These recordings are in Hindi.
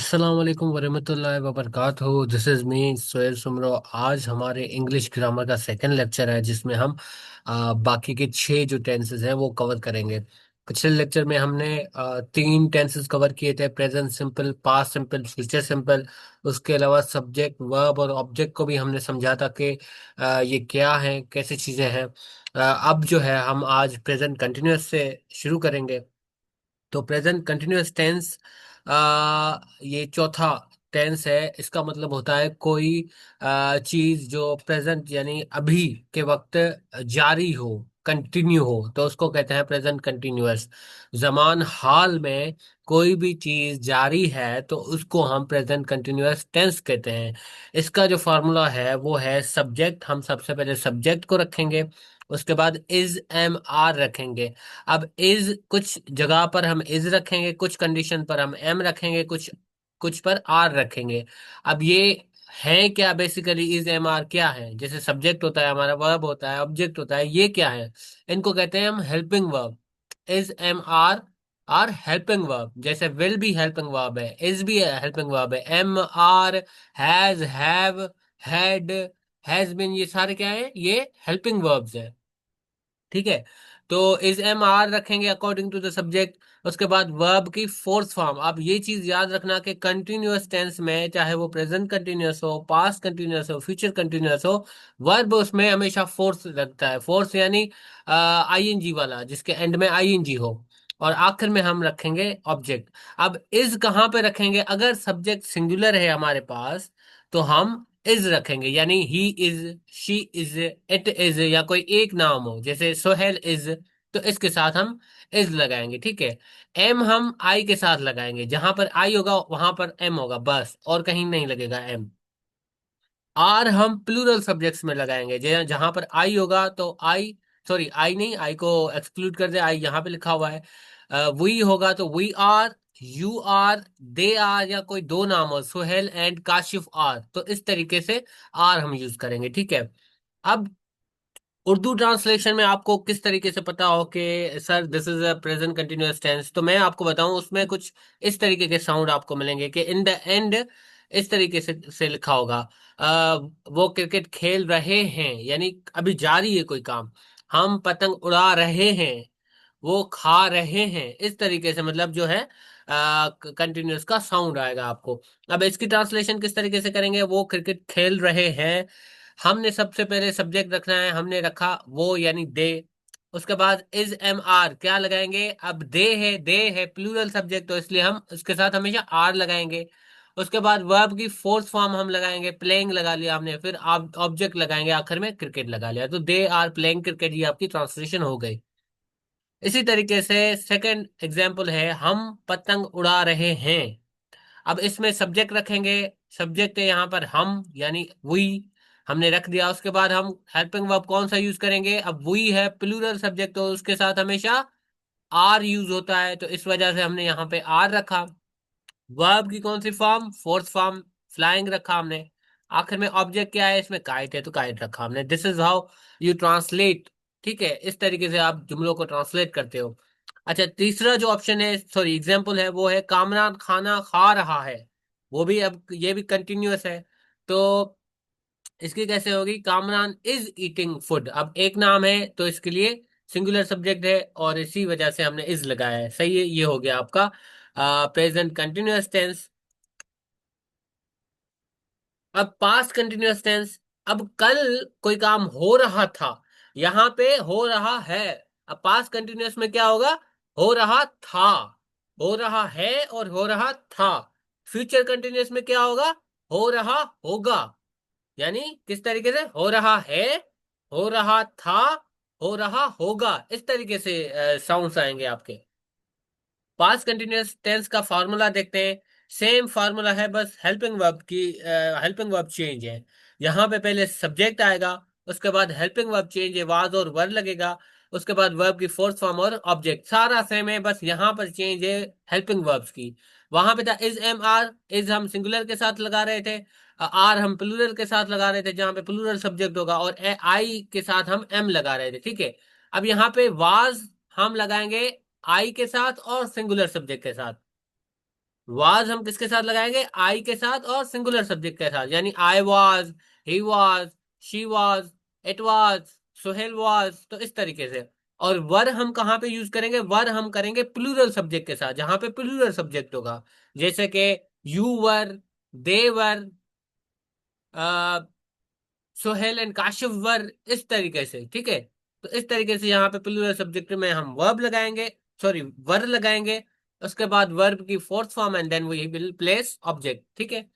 अस्सलाम वालेकुम वरहमतुल्लाहि वबरकातुहू। This is me Sohail Soomro. आज हमारे इंग्लिश ग्रामर का सेकंड लेक्चर है जिसमें हम बाकी के छह जो टेंसेस हैं वो कवर करेंगे। पिछले लेक्चर में हमने तीन टेंसेस कवर किए थे, present simple, past simple, future simple. उसके अलावा सब्जेक्ट, वर्ब और ऑब्जेक्ट को भी हमने समझा था कि ये क्या है, कैसी चीज़ें हैं। अब जो है हम आज प्रेजेंट कंटिन्यूअस से शुरू करेंगे। तो प्रेजेंट कंटिन्यूअस टेंस ये चौथा टेंस है। इसका मतलब होता है कोई चीज जो प्रेजेंट यानी अभी के वक्त जारी हो, कंटिन्यू हो, तो उसको कहते हैं प्रेजेंट कंटिन्यूअस। जमान हाल में कोई भी चीज जारी है तो उसको हम प्रेजेंट कंटिन्यूअस टेंस कहते हैं। इसका जो फॉर्मूला है वो है सब्जेक्ट। हम सबसे पहले सब्जेक्ट को रखेंगे, उसके बाद इज एम आर रखेंगे। अब इज कुछ जगह पर हम इज रखेंगे, कुछ कंडीशन पर हम एम रखेंगे, कुछ कुछ पर आर रखेंगे। अब ये है क्या? बेसिकली इज एम आर क्या है? जैसे सब्जेक्ट होता है हमारा, वर्ब होता है, ऑब्जेक्ट होता है, ये क्या है? इनको कहते हैं हम helping verb. Is am are are helping verb. जैसे विल भी हेल्पिंग वर्ब है, इज भी हेल्पिंग वर्ब है, am are, have, had, has been, ये सारे क्या है? ये हेल्पिंग वर्ब्स है। ठीक है। तो इज एम आर रखेंगे अकॉर्डिंग टू द सब्जेक्ट। उसके बाद वर्ब की फोर्थ फॉर्म। अब ये चीज याद रखना कि कंटिन्यूअस टेंस में चाहे वो प्रेजेंट कंटिन्यूअस हो, पास्ट कंटिन्यूअस हो, फ्यूचर कंटिन्यूअस हो, वर्ब उसमें हमेशा फोर्स लगता है। फोर्स यानी आईएनजी वाला, जिसके एंड में आईएनजी हो। और आखिर में हम रखेंगे ऑब्जेक्ट। अब इज कहाँ पे रखेंगे? अगर सब्जेक्ट सिंगुलर है हमारे पास तो हम इज रखेंगे, यानी he is, she is, it is, या कोई एक नाम हो जैसे सोहेल इज, तो इसके साथ हम इज लगाएंगे। ठीक है। एम हम आई के साथ लगाएंगे, जहां पर आई होगा वहां पर एम होगा, बस और कहीं नहीं लगेगा एम। आर हम प्लूरल सब्जेक्ट्स में लगाएंगे, जहां पर आई होगा तो आई, सॉरी आई नहीं, आई को एक्सक्लूड कर दे, आई यहाँ पे लिखा हुआ है। वी होगा तो we are, you are, they are, या कोई दो नाम हो, सोहेल एंड काशिफ आर, तो इस तरीके से आर हम यूज करेंगे। ठीक है। अब उर्दू ट्रांसलेशन में आपको किस तरीके से पता हो कि sir this is a present continuous tense, तो मैं आपको बताऊं, उसमें कुछ इस तरीके के साउंड आपको मिलेंगे कि इन द एंड, इस तरीके से लिखा होगा। वो क्रिकेट खेल रहे हैं, यानी अभी जारी है कोई काम। हम पतंग उड़ा रहे हैं, वो खा रहे हैं, इस तरीके से मतलब जो है कंटिन्यूअस का साउंड आएगा आपको। अब इसकी ट्रांसलेशन किस तरीके से करेंगे? वो क्रिकेट खेल रहे हैं, हमने सबसे पहले सब्जेक्ट रखना है, हमने रखा वो यानी दे। उसके बाद इज एम आर क्या लगाएंगे? अब दे है प्लूरल सब्जेक्ट, तो इसलिए हम उसके साथ हमेशा आर लगाएंगे। उसके बाद वर्ब की फोर्थ फॉर्म हम लगाएंगे, प्लेइंग लगा लिया हमने, फिर आप ऑब्जेक्ट लगाएंगे, आखिर में क्रिकेट लगा लिया, तो दे आर प्लेइंग क्रिकेट, ये आपकी ट्रांसलेशन हो गई। इसी तरीके से सेकंड एग्जाम्पल है, हम पतंग उड़ा रहे हैं। अब इसमें सब्जेक्ट रखेंगे, सब्जेक्ट है यहाँ पर हम यानी वी, हमने रख दिया। उसके बाद हम हेल्पिंग वर्ब कौन सा यूज करेंगे? अब वी है प्लूरल सब्जेक्ट, तो उसके साथ हमेशा आर यूज होता है, तो इस वजह से हमने यहाँ पे आर रखा। वर्ब की कौन सी फॉर्म? फोर्थ फॉर्म, फ्लाइंग रखा हमने। आखिर में ऑब्जेक्ट क्या है? इसमें काइट है तो काइट रखा हमने। This is how you translate. ठीक है, इस तरीके से आप जुमलों को ट्रांसलेट करते हो। अच्छा, तीसरा जो ऑप्शन है, सॉरी एग्जाम्पल है, वो है कामरान खाना खा रहा है। वो भी, अब ये भी कंटिन्यूअस है, तो इसकी कैसे होगी? Kamran is eating food. अब एक नाम है तो इसके लिए सिंगुलर सब्जेक्ट है, और इसी वजह से हमने इज लगाया है। सही है, ये हो गया आपका प्रेजेंट कंटिन्यूअस टेंस। अब पास्ट कंटिन्यूअस टेंस। अब कल कोई काम हो रहा था, यहां पे हो रहा है। अब पास्ट कंटिन्यूअस में क्या होगा? हो रहा था, हो रहा है और हो रहा था। फ्यूचर कंटिन्यूअस में क्या होगा? हो रहा होगा। यानी किस तरीके से? हो रहा है, हो रहा था, हो रहा होगा, इस तरीके से साउंड्स आएंगे आपके। पास्ट कंटिन्यूअस टेंस का फार्मूला देखते हैं। सेम फार्मूला है, बस हेल्पिंग वर्ब की हेल्पिंग वर्ब चेंज है। यहाँ पे पहले सब्जेक्ट आएगा, उसके बाद हेल्पिंग वर्ब चेंज है, वाज और वर लगेगा। उसके बाद वर्ब की फोर्थ फॉर्म और ऑब्जेक्ट सारा सेम है, बस यहाँ पर चेंज है हेल्पिंग वर्ब्स की। वहां पे था इज एम आर, इज हम सिंगुलर के साथ लगा रहे थे, आर हम प्लूरल के साथ लगा रहे थे, जहां पे प्लूरल सब्जेक्ट होगा, और आई के साथ हम एम लगा रहे थे। ठीक है। अब यहाँ पे वाज हम लगाएंगे आई के साथ और सिंगुलर सब्जेक्ट के साथ। वाज हम किसके साथ लगाएंगे, आई के साथ और सिंगुलर सब्जेक्ट के साथ, यानी I was, he was, she was, it was, Suhail was, तो इस तरीके से। और वर हम कहाँ पे यूज करेंगे, वर हम करेंगे प्लूरल सब्जेक्ट के साथ, जहां पे प्लूरल सब्जेक्ट होगा, जैसे कि you were, they were, Sohail and Kashif were, इस तरीके से, ठीक है। तो इस तरीके से यहाँ पे प्लूरल सब्जेक्ट में हम वर्ब लगाएंगे, सॉरी वर लगाएंगे, उसके बाद वर्ब की fourth form and then we will place object, ठीक है।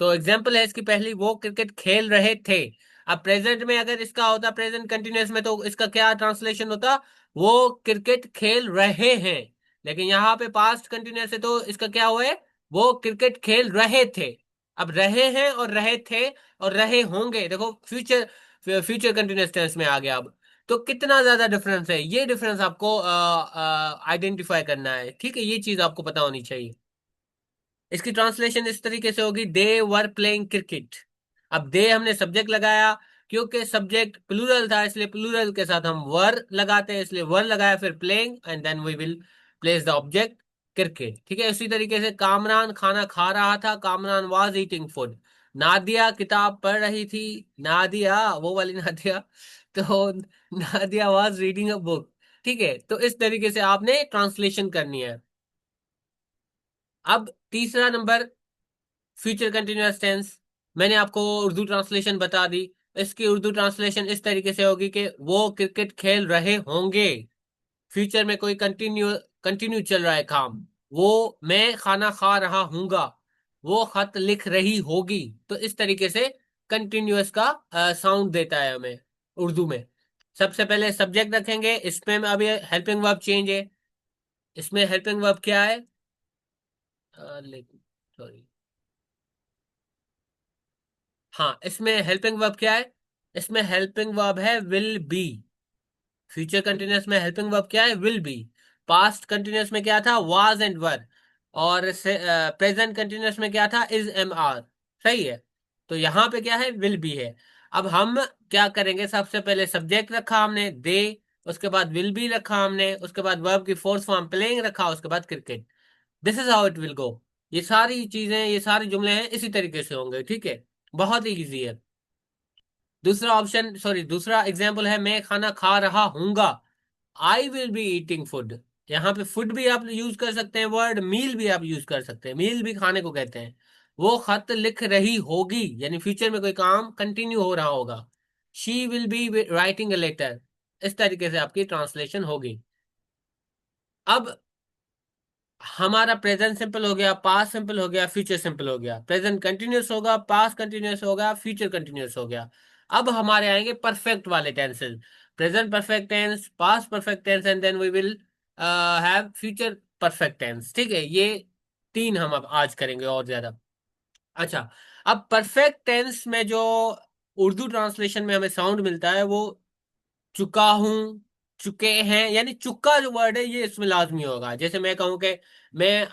तो एग्जाम्पल है इसकी पहली, वो क्रिकेट खेल रहे थे। अब प्रेजेंट में अगर इसका होता प्रेजेंट कंटिन्यूअस में, तो इसका क्या ट्रांसलेशन होता, वो क्रिकेट खेल रहे हैं। लेकिन यहाँ पे पास्ट कंटिन्यूअस है, तो इसका क्या हुआ है, वो क्रिकेट खेल रहे थे। अब रहे हैं और रहे थे और रहे होंगे, देखो फ्यूचर, फ्यूचर कंटिन्यूअस टेंस में आ गया अब। तो कितना ज्यादा डिफरेंस है, ये डिफरेंस आपको आइडेंटिफाई करना है, ठीक है, ये चीज आपको पता होनी चाहिए। इसकी ट्रांसलेशन इस तरीके से होगी, दे वर प्लेइंग क्रिकेट। अब दे हमने सब्जेक्ट लगाया, क्योंकि सब्जेक्ट प्लूरल था इसलिए प्लूरल के साथ हम वर लगाते हैं, इसलिए वर लगाया, फिर playing and then we will place the object cricket, ठीक है। उसी तरीके से कामरान खाना खा रहा था, Kamran was eating food. Nadia किताब पढ़ रही थी, नादिया वो वाली नादिया, तो Nadia was reading a book, ठीक है। तो इस तरीके से आपने ट्रांसलेशन करनी है। अब तीसरा नंबर, फ्यूचर कंटिन्यूअस टेंस। मैंने आपको उर्दू ट्रांसलेशन बता दी। इसकी उर्दू ट्रांसलेशन इस तरीके से होगी कि वो क्रिकेट खेल रहे होंगे, फ्यूचर में कोई कंटिन्यू कंटिन्यू चल रहा है काम। वो, मैं खाना खा रहा हूंगा, वो खत लिख रही होगी। तो इस तरीके से कंटिन्यूअस का साउंड देता है हमें उर्दू में। सबसे पहले सब्जेक्ट रखेंगे, इसमें अभी हेल्पिंग वर्ब चेंज है। इसमें हेल्पिंग वर्ब क्या है, सॉरी, हाँ, इसमें हेल्पिंग वर्ब क्या है, इसमें हेल्पिंग वर्ब है विल बी। फ्यूचर कंटिन्यूअस में हेल्पिंग वर्ब क्या है, विल बी। पास्ट कंटिन्यूअस में क्या था, वाज एंड वर। और प्रेजेंट कंटिन्यूअस में क्या था, इज एम आर। सही है। तो यहाँ पे क्या है, विल बी है। अब हम क्या करेंगे, सबसे पहले सब्जेक्ट रखा हमने दे, उसके बाद विल बी रखा हमने, उसके बाद वर्ब की फोर्थ फॉर्म प्लेइंग रखा, उसके बाद cricket. This is how it will go. ये सारी चीजें, ये सारे जुमले हैं इसी तरीके से होंगे, ठीक है। बहुत ही इजी है। दूसरा ऑप्शन, सॉरी, दूसरा एग्जाम्पल है, मैं खाना खा रहा हूंगा, I will be eating food. यहाँ पे फूड भी आप यूज कर सकते हैं, वर्ड मील भी आप यूज कर सकते हैं, मील भी खाने को कहते हैं। वो खत लिख रही होगी, यानी फ्यूचर में कोई काम कंटिन्यू हो रहा होगा, she will be writing a letter. इस तरीके से आपकी ट्रांसलेशन होगी। अब हमारा प्रेजेंट सिंपल हो गया, पास्ट सिंपल हो गया, फ्यूचर सिंपल हो गया, प्रेजेंट कंटिन्यूअस होगा, पास्ट कंटिन्यूअस होगा, फ्यूचर कंटिन्यूअस हो गया। अब हमारे आएंगे परफेक्ट वाले tenses, present perfect tense, past perfect tense and then we will have future perfect tense, ठीक है। ये तीन हम अब आज करेंगे और ज्यादा। अच्छा, अब परफेक्ट टेंस में जो उर्दू ट्रांसलेशन में हमें साउंड मिलता है, वो चुका हूं, चुके हैं, यानी चुका जो वर्ड है ये इसमें लाजमी होगा। जैसे मैं कहूं कि मैं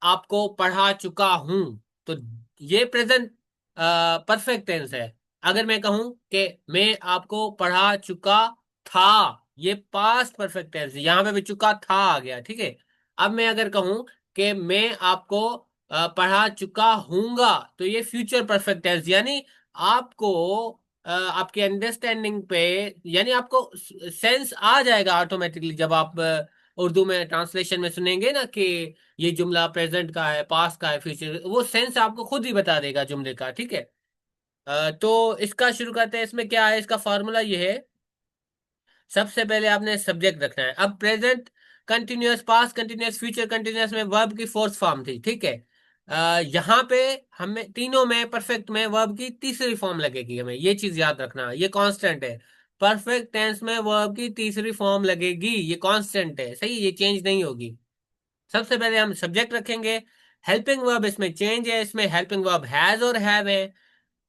आपको पढ़ा चुका हूं, तो ये प्रेजेंट परफेक्ट टेंस है। अगर मैं कहूं कि मैं आपको पढ़ा चुका था, ये पास्ट परफेक्ट टेंस है, यहां पे भी चुका था आ गया, ठीक है। अब मैं अगर कहूं कि मैं आपको पढ़ा चुका हूंगा, तो ये फ्यूचर परफेक्ट टेंस, यानी आपको आपके अंडरस्टैंडिंग पे, यानी आपको सेंस आ जाएगा ऑटोमेटिकली, जब आप उर्दू में ट्रांसलेशन में सुनेंगे ना कि ये जुमला प्रेजेंट का है, पास्ट का है, फ्यूचर, वो सेंस आपको खुद ही बता देगा जुमले का, ठीक है। तो इसका शुरू करते हैं। इसमें क्या है, इसका फॉर्मूला ये है, सबसे पहले आपने सब्जेक्ट रखना है। अब present continuous, past continuous, future continuous में वर्ब की फोर्थ फॉर्म थी, ठीक है। यहाँ पे हमें तीनों में परफेक्ट में वर्ब की तीसरी फॉर्म लगेगी, हमें ये चीज याद रखना, ये कांस्टेंट है। परफेक्ट टेंस में वर्ब की तीसरी फॉर्म लगेगी, ये कांस्टेंट है, सही, ये चेंज नहीं होगी। सबसे पहले हम सब्जेक्ट रखेंगे। हेल्पिंग वर्ब इसमें चेंज है, इसमें हेल्पिंग वर्ब हैज और हैव है।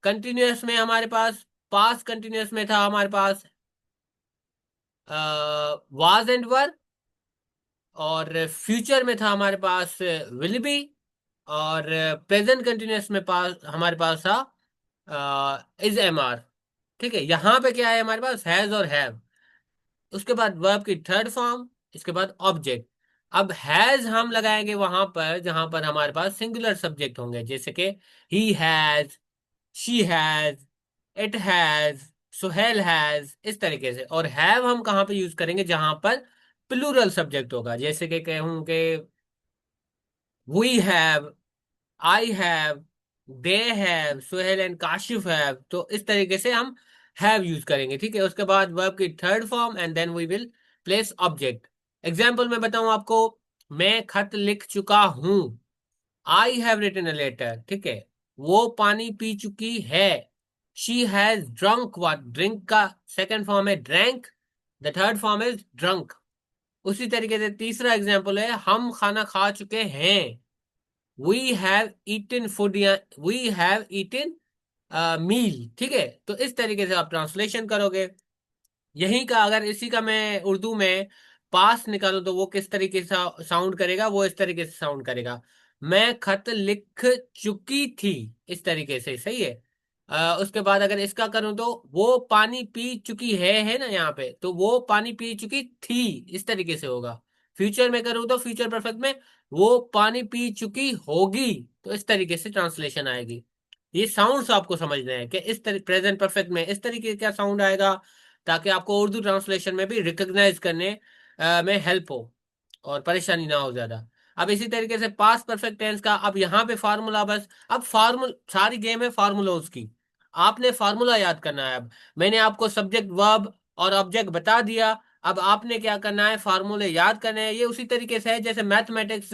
कंटिन्यूअस में हमारे पास, पास्ट कंटिन्यूअस में था हमारे पास वाज एंड वर, और फ्यूचर में था हमारे पास विल बी, और प्रेजेंट कंटिन्यूअस में पास हमारे पास था इज एम आर, ठीक है। यहाँ पे क्या है, हमारे पास हैज और हैव, उसके बाद वर्ब की थर्ड फॉर्म, इसके बाद ऑब्जेक्ट। अब हैज हम लगाएंगे वहां पर जहां पर हमारे पास सिंगुलर सब्जेक्ट होंगे, जैसे कि he has, she has, it has, Suhail has, इस तरीके से। और हैव हम कहाँ पे यूज करेंगे, जहां पर प्लूरल सब्जेक्ट होगा, जैसे कि कहूं कि we have, I have, they have, Suhail and Kashif have, तो इस तरीके से हम हैव यूज करेंगे। ठीक है, उसके बाद वर्ब की third form and then we will place object. Example में बताऊं आपको, मैं खत लिख चुका हूं, I have written a letter. ठीक है, वो पानी पी चुकी है, she has drunk water, drink का सेकेंड फॉर्म है drank, the third form is drunk. उसी तरीके से तीसरा एग्जाम्पल है, हम खाना खा चुके हैं, वी हैव ईटन फूड, या वी हैव ईटन मील। ठीक है, तो इस तरीके से आप ट्रांसलेशन करोगे। यहीं का अगर इसी का मैं उर्दू में पास निकालूं तो वो किस तरीके से साउंड करेगा, वो इस तरीके से साउंड करेगा, मैं खत लिख चुकी थी, इस तरीके से। सही है। उसके बाद अगर इसका करूं तो वो पानी पी चुकी है ना यहाँ पे, तो वो पानी पी चुकी थी, इस तरीके से होगा। फ्यूचर में करूं तो फ्यूचर परफेक्ट में वो पानी पी चुकी होगी, तो इस तरीके से ट्रांसलेशन आएगी। ये साउंड्स आपको समझने हैं कि इस तरीके प्रेजेंट परफेक्ट में इस तरीके का साउंड आएगा, ताकि आपको उर्दू ट्रांसलेशन में भी रिकॉग्नाइज करने में हेल्प हो और परेशानी ना हो ज्यादा। अब इसी तरीके से पास्ट परफेक्ट टेंस का, अब यहाँ पे फार्मूला बस, अब फार्मूला सारी गेम है फार्मूलाज की, आपने फार्मूला याद करना है। अब मैंने आपको सब्जेक्ट वर्ब और ऑब्जेक्ट बता दिया, अब आपने क्या करना है, फार्मूले याद करने हैं। ये उसी तरीके से है जैसे मैथमेटिक्स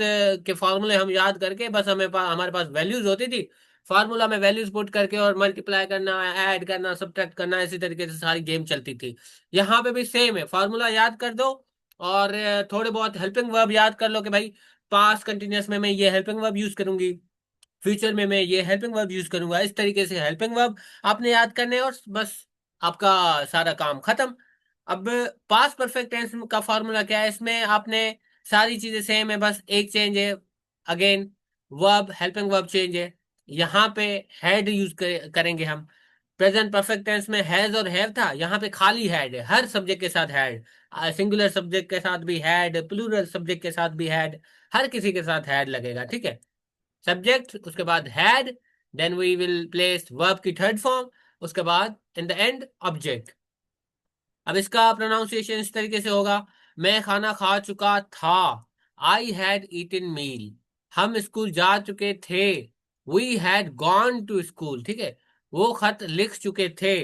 के फार्मूले हम याद करके बस हमारे पास वैल्यूज होती थी, फार्मूला में वैल्यूज पुट करके और मल्टीप्लाई करना, ऐड करना, सब्ट्रैक्ट करना, इसी तरीके से सारी गेम चलती थी। यहाँ पे भी सेम है, फार्मूला याद कर दो और थोड़े बहुत हेल्पिंग वर्ब याद कर लो कि भाई पास्ट कंटिन्यूअस में मैं ये हेल्पिंग वर्ब यूज करूंगी, फ्यूचर में मैं ये हेल्पिंग वर्ब यूज करूंगा। इस तरीके से हेल्पिंग वर्ब आपने याद करने हैं और बस आपका सारा काम खत्म। अब पास्ट परफेक्ट टेंस का फॉर्मूला क्या है, इसमें आपने सारी चीजें सेम है, बस एक चेंज है, again verb helping verb change है। यहाँ पे हैड यूज करेंगे हम। प्रेजेंट परफेक्ट टेंस में हैज और हैव था, यहाँ पे खाली हैड है, हर सब्जेक्ट के साथ हैड, सिंगुलर सब्जेक्ट के साथ भी हैड, प्लूरल सब्जेक्ट के साथ भी हैड, हर किसी के साथ हैड लगेगा। ठीक है, सब्जेक्ट, उसके बाद had, then we will place verb की थर्ड फॉर्म, उसके बाद इन द एंड ऑब्जेक्ट। अब इसका प्रोनाउंसिएशन इस तरीके से होगा, मैं खाना खा चुका था, आई हैड ईटन मील, हम स्कूल जा चुके थे, we had gone to school. ठीक है, वो खत लिख चुके थे,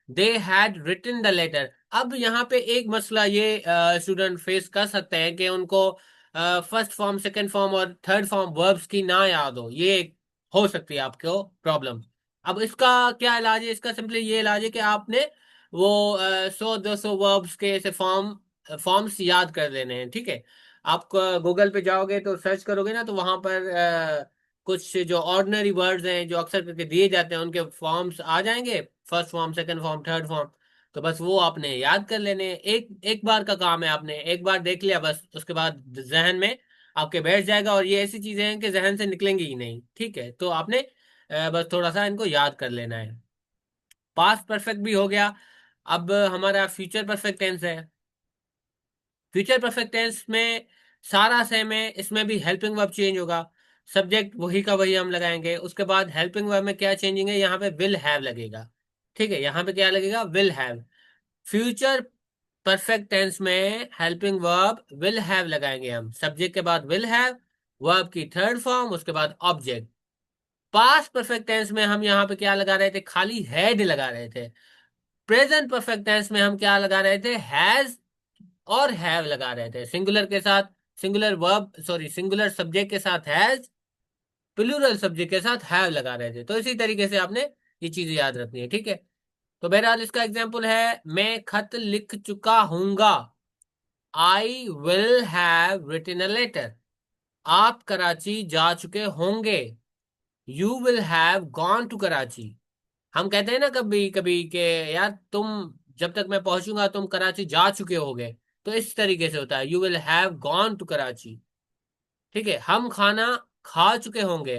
they had written the letter. अब यहाँ पे एक मसला ये स्टूडेंट फेस कर सकते हैं कि उनको फर्स्ट फॉर्म, सेकंड फॉर्म और थर्ड फॉर्म वर्ब्स की ना याद हो, ये हो सकती है आपको प्रॉब्लम। अब इसका क्या इलाज है, इसका सिंपली ये इलाज है कि आपने वो 100-200 वर्ब्स के ऐसे फॉर्म्स याद कर लेने हैं। ठीक है, आप गूगल पे जाओगे तो सर्च करोगे ना, तो वहां पर कुछ जो ऑर्डिनरी वर्ड्स हैं जो अक्सर करके दिए जाते हैं उनके फॉर्म्स आ जाएंगे, first form, second form, third form. तो बस वो आपने याद कर लेने हैं, एक एक बार का काम है, आपने एक बार देख लिया बस, उसके बाद जहन में आपके बैठ जाएगा, और ये ऐसी चीजें हैं कि जहन से निकलेंगी ही नहीं। ठीक है, तो आपने बस थोड़ा सा इनको याद कर लेना है। पास्ट परफेक्ट भी हो गया। अब हमारा फ्यूचर परफेक्ट टेंस है। फ्यूचर परफेक्ट टेंस में सारा सेम है, इसमें भी हेल्पिंग वर्ब चेंज होगा, सब्जेक्ट वही का वही हम लगाएंगे। उसके बाद हेल्पिंग वर्ब में क्या चेंजिंग है, यहाँ पे विल हैव लगेगा। ठीक है, यहाँ पे क्या लगेगा, will have. Future perfect tense में हेल्पिंग वर्ब विल हैव लगाएंगे हम, सब्जेक्ट के बाद विल हैव, वर्ब की थर्ड फॉर्म, उसके बाद ऑब्जेक्ट। पास्ट परफेक्ट टेंस में हम यहाँ पे क्या लगा रहे थे, खाली हैड लगा रहे थे। प्रेजेंट परफेक्ट टेंस में हम क्या लगा रहे थे, हैज और हैव लगा रहे थे, सिंगुलर के साथ, singular verb sorry singular subject के साथ हैज, प्लूरल सब्जेक्ट के साथ हैव लगा रहे थे। तो इसी तरीके से आपने ये चीजें याद रखनी है। ठीक है, तो बहरहाल इसका एग्जाम्पल है, मैं खत लिख चुका हूंगा, I will have written a letter. आप कराची जा चुके होंगे, you will have gone to Karachi. हम कहते हैं ना कभी कभी कि यार तुम, जब तक मैं पहुंचूंगा तुम कराची जा चुके होगे, तो इस तरीके से होता है, you will have gone to Karachi. ठीक है, हम खाना खा चुके होंगे,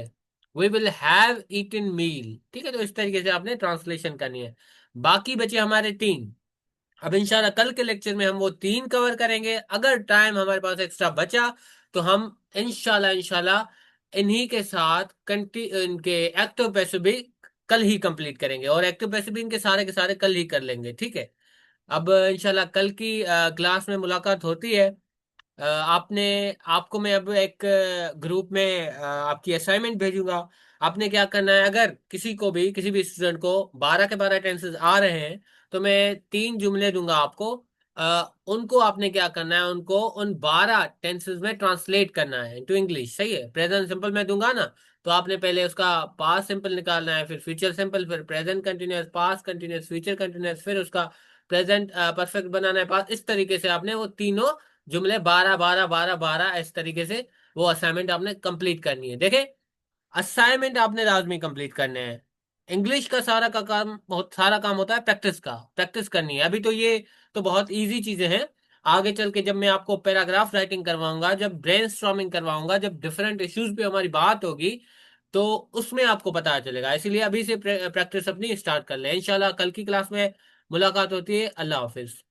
we will have eaten meal. ठीक है, तो इस तरीके से आपने ट्रांसलेशन करनी है। बाकी बचे हमारे तीन। अब इंशाल्लाह कल के लेक्चर में हम वो तीन कवर करेंगे, अगर टाइम हमारे पास एक्स्ट्रा बचा तो हम इंशाल्लाह इंशाल्लाह इन्हीं के साथ इनके एक्टिव पैसिव भी कल ही कंप्लीट करेंगे, और एक्टिव पैसिव भी इनके सारे के सारे कल ही कर लेंगे, ठीक है। अब इंशाल्लाह कल की क्लास में मुलाकात होती है। आपने आपको मैं अब एक ग्रुप में आपकी असाइनमेंट भेजूंगा। आपने क्या करना है, अगर किसी को भी किसी भी स्टूडेंट को 12 के 12 टेंसेस आ रहे हैं, तो मैं 3 जुमले दूंगा आपको। उनको आपने क्या करना है, उनको उन 12 टेंसेस में ट्रांसलेट करना है इनटू इंग्लिश, सही है। प्रेजेंट सिंपल मैं दूंगा ना, तो आपने पहले उसका पास्ट सिंपल निकालना है, फिर फ्यूचर सिंपल, फिर present continuous, past continuous, future continuous, फिर उसका प्रेजेंट परफेक्ट बनाना है पास्ट। इस तरीके से आपने वो तीनों जुमले 12 12 12 12 इस तरीके से वो असाइनमेंट आपने कंप्लीट करनी है। देखे, असाइनमेंट आपने लाजमी कंप्लीट करने हैं। इंग्लिश का सारा का काम, बहुत सारा काम होता है प्रैक्टिस का, प्रैक्टिस करनी है। अभी तो ये तो बहुत इजी चीजें हैं। आगे चल के जब मैं आपको पैराग्राफ राइटिंग करवाऊंगा, जब ब्रेनस्टॉर्मिंग करवाऊंगा, जब डिफरेंट इश्यूज पे हमारी बात होगी, तो उसमें आपको पता चलेगा। इसीलिए अभी से प्रैक्टिस अपनी स्टार्ट कर ले। इंशाल्लाह कल की क्लास में मुलाकात होती है। अल्लाह हाफिज।